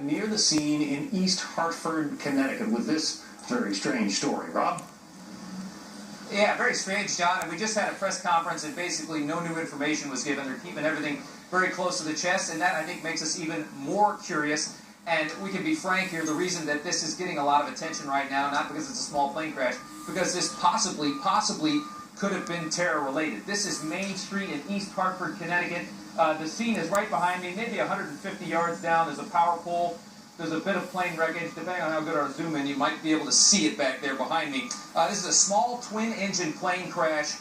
near the scene in East Hartford, Connecticut, with this very strange story. Rob? Yeah, very strange, John. And we just had a press conference and basically no new information was given. They're keeping everything very close to the chest, and that, I think, makes us even more curious. And we can be frank here, the reason that this is getting a lot of attention right now, not because it's a small plane crash, because this possibly could have been terror-related. This is Main Street in East Hartford, Connecticut. The scene is right behind me, maybe 150 yards down. There's a power pole. There's a bit of plane wreckage. Depending on how good our zoom in, you might be able to see it back there behind me. This is a small twin-engine plane crash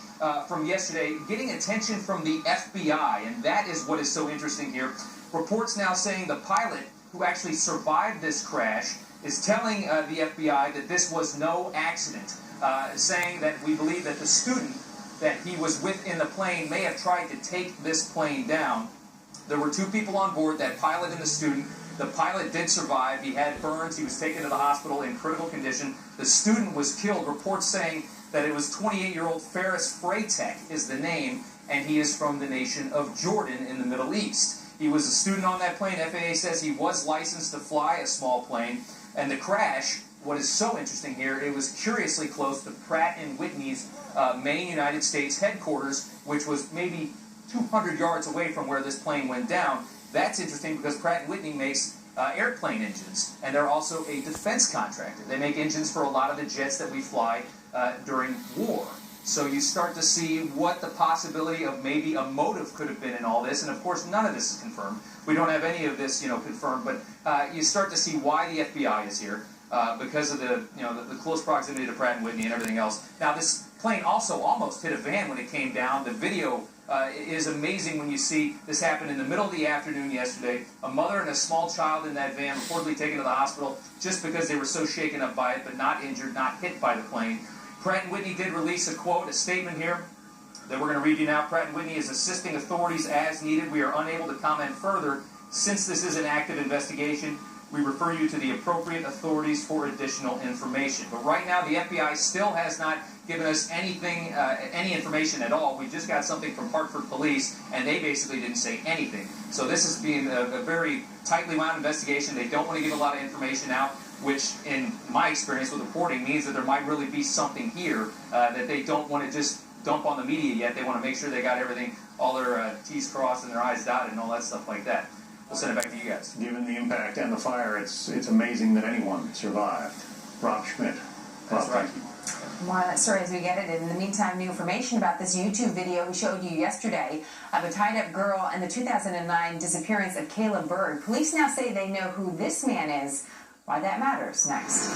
from yesterday, getting attention from the FBI, and that is what is so interesting here. Reports now saying the pilot who actually survived this crash is telling the FBI that this was no accident, saying that we believe that the student that he was with in the plane may have tried to take this plane down. There were two people on board, that pilot and the student. The pilot did survive. He had burns. He was taken to the hospital in critical condition. The student was killed. Reports saying that it was 28-year-old Ferris Freytek is the name, and he is from the nation of Jordan in the Middle East. He was a student on that plane. FAA says he was licensed to fly a small plane. And the crash, what is so interesting here, it was curiously close to Pratt & Whitney's main United States headquarters, which was maybe 200 yards away from where this plane went down. That's interesting because Pratt & Whitney makes airplane engines, and they're also a defense contractor. They make engines for a lot of the jets that we fly during war. So you start to see what the possibility of maybe a motive could have been in all this, and of course none of this is confirmed. We don't have any of this, confirmed, but you start to see why the FBI is here because of the close proximity to Pratt & Whitney and everything else. Now this plane also almost hit a van when it came down. The video is amazing when you see this happen in the middle of the afternoon yesterday. A mother and a small child in that van reportedly taken to the hospital just because they were so shaken up by it, but not injured, not hit by the plane. Pratt & Whitney did release a quote, a statement here that we're going to read you now. Pratt & Whitney is assisting authorities as needed. We are unable to comment further. Since this is an active investigation, we refer you to the appropriate authorities for additional information. But right now, the FBI still has not given us anything, any information at all. We just got something from Hartford Police, and they basically didn't say anything. So this is being a very tightly wound investigation. They don't want to give a lot of information out, which, in my experience with reporting, means that there might really be something here that they don't want to just dump on the media yet. They want to make sure they got everything, all their T's crossed and their I's dotted and all that stuff like that. We'll send it back to you guys. Given the impact and the fire, it's amazing that anyone survived. Rob Schmidt. That's right. More on that story as we get it. In the meantime, new information about this YouTube video we showed you yesterday of a tied-up girl and the 2009 disappearance of Kayla Bird. Police now say they know who this man is. Why that matters next.